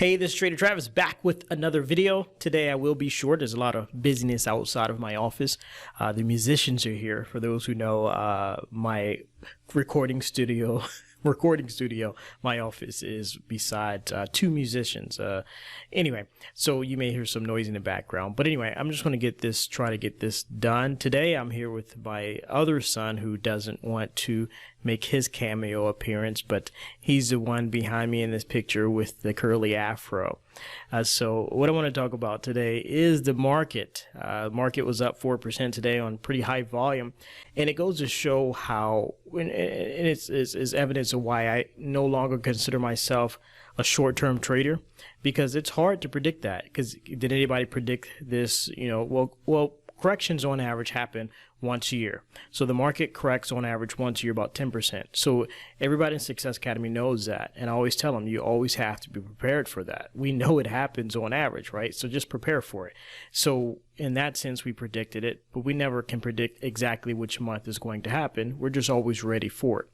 Hey, this is Trader Travis back with another video. Today I will be short. There's a lot of busyness outside of my office. The musicians are here. For those who know, my recording studio, my office is beside two musicians. Anyway, so you may hear some noise in the background. But anyway, I'm just going to try to get this done. Today I'm here with my other son who doesn't want to make his cameo appearance, but he's the one behind me in this picture with the curly afro. So what I want to talk about today is the market. Market was up 4% today on pretty high volume, and it goes to show how, and it's evidence of why I no longer consider myself a short-term trader, because it's hard to predict that. Because did anybody predict this? Well, corrections on average happen once a year. So the market corrects on average once a year about 10%. So everybody in Success Academy knows that. And I always tell them, you always have to be prepared for that. We know it happens on average, right? So just prepare for it. So in that sense, we predicted it, but we never can predict exactly which month is going to happen. We're just always ready for it.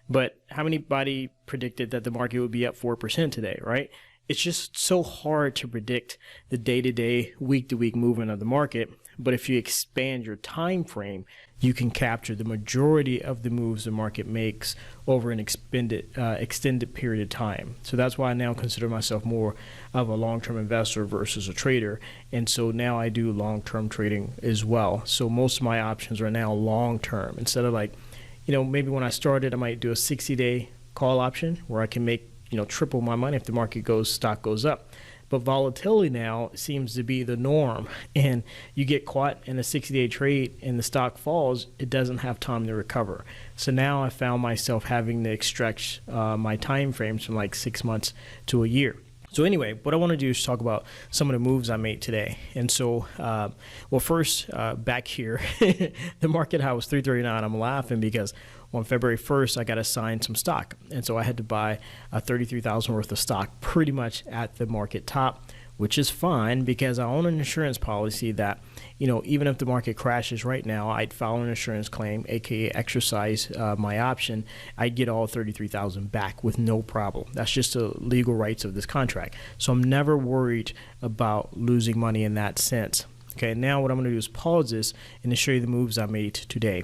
But how anybody predicted that the market would be up 4% today, right? It's just so hard to predict the day-to-day, week-to-week movement of the market. But if you expand your time frame, you can capture the majority of the moves the market makes over an extended period of time. So that's why I now consider myself more of a long-term investor versus a trader. And so now I do long-term trading as well. So most of my options are now long-term. Instead of maybe when I started, I might do a 60-day call option where I can make triple my money if the stock goes up. But volatility now seems to be the norm, and you get caught in a 60-day trade and the stock falls, it doesn't have time to recover. So now I found myself having to stretch my time frames from like 6 months to a year. So anyway, what I want to do is talk about some of the moves I made today. And so, first, back here, the market high was 339. I'm laughing because on February 1st, I got assigned some stock. And so I had to buy $33,000 worth of stock pretty much at the market top, which is fine because I own an insurance policy that, even if the market crashes right now, I'd file an insurance claim, aka exercise my option, I'd get all $33,000 back with no problem. That's just the legal rights of this contract. So I'm never worried about losing money in that sense. Okay, now what I'm going to do is pause this and to show you the moves I made today.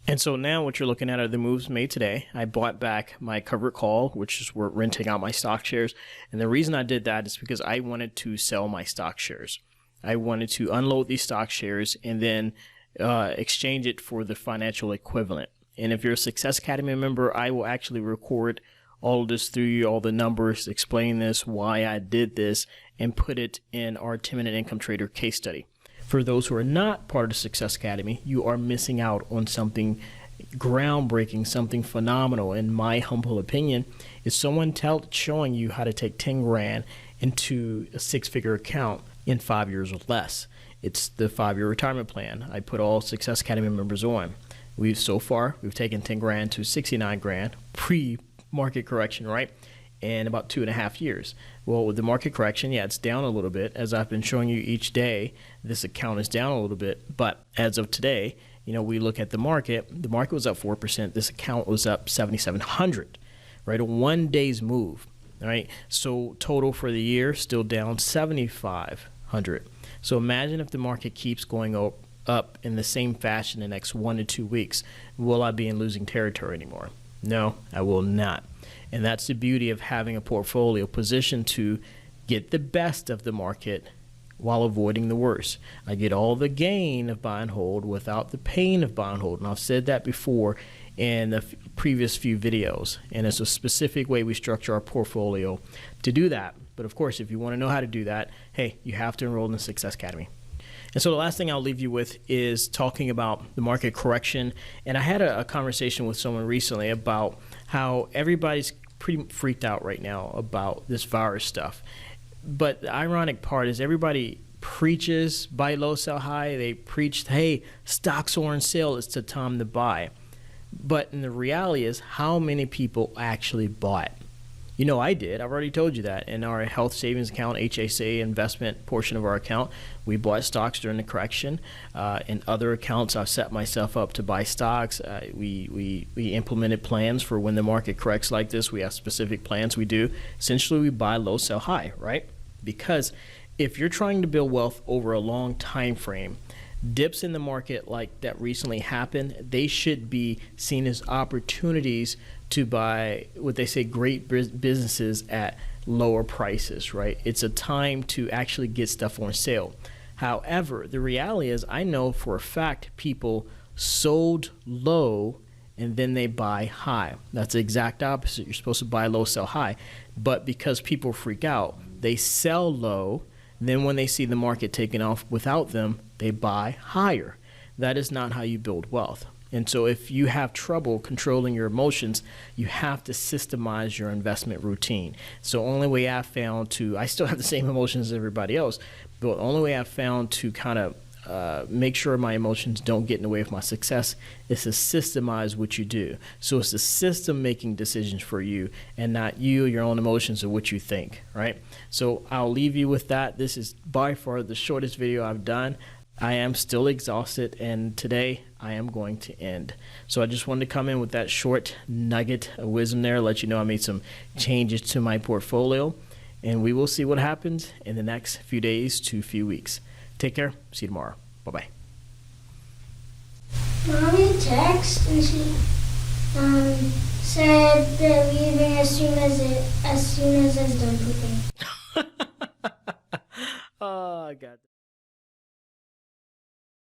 And so now what you're looking at are the moves made today. I bought back my covered call, which is we're renting out my stock shares. And the reason I did that is because I wanted to sell my stock shares. I wanted to unload these stock shares and then exchange it for the financial equivalent. And if you're a Success Academy member, I will actually record all of this through you, all the numbers, explain this, why I did this, and put it in our 10-minute income trader case study. For those who are not part of the Success Academy, you are missing out on something groundbreaking, something phenomenal. In my humble opinion, is someone showing you how to take 10 grand into a six-figure account in 5 years or less. It's the 5-year retirement plan I put all Success Academy members on. We've taken 10 grand to 69 grand pre-market correction, right? In about 2.5 years. Well, with the market correction, it's down a little bit. As I've been showing you each day, this account is down a little bit. But as of today, we look at the market was up 4%. This account was up 7,700, right? A 1 day's move, right? So total for the year, still down 7,500. So imagine if the market keeps going up in the same fashion the next 1 to 2 weeks. Will I be in losing territory anymore? No, I will not. And that's the beauty of having a portfolio positioned to get the best of the market while avoiding the worst. I get all the gain of buy and hold without the pain of buy and hold. And I've said that before in the previous few videos. And it's a specific way we structure our portfolio to do that. But of course, if you want to know how to do that, hey, you have to enroll in the Success Academy. And so the last thing I'll leave you with is talking about the market correction. And I had a conversation with someone recently about how everybody's pretty freaked out right now about this virus stuff. But the ironic part is everybody preaches buy low, sell high. They preach, hey, stocks are on sale, it's the time to buy. But in the reality is, how many people actually bought? You know, I did. I've already told you that. In our health savings account, HSA investment portion of our account, we bought stocks during the correction. In other accounts, I've set myself up to buy stocks. We implemented plans for when the market corrects like this. We have specific plans we do. Essentially, we buy low, sell high, right? Because if you're trying to build wealth over a long time frame, dips in the market like that recently happened, they should be seen as opportunities to buy what they say great businesses at lower prices, right? It's a time to actually get stuff on sale. However, the reality is I know for a fact people sold low and then they buy high. That's the exact opposite. You're supposed to buy low, sell high. But because people freak out, they sell low. Then when they see the market taking off without them, they buy higher. That is not how you build wealth. And so if you have trouble controlling your emotions, you have to systemize your investment routine. So only way I've found to, I still have the same emotions as everybody else, but the only way I've found to kind of make sure my emotions don't get in the way of my success is to systemize what you do. So it's the system making decisions for you and not you, your own emotions, or what you think, right? So I'll leave you with that. This is by far the shortest video I've done. I am still exhausted, and today I am going to end. So I just wanted to come in with that short nugget of wisdom there, let you know I made some changes to my portfolio, and we will see what happens in the next few days to few weeks. Take care. See you tomorrow. Bye-bye. Mommy texted and she said they're leaving as soon as it's done pooping. Oh, God.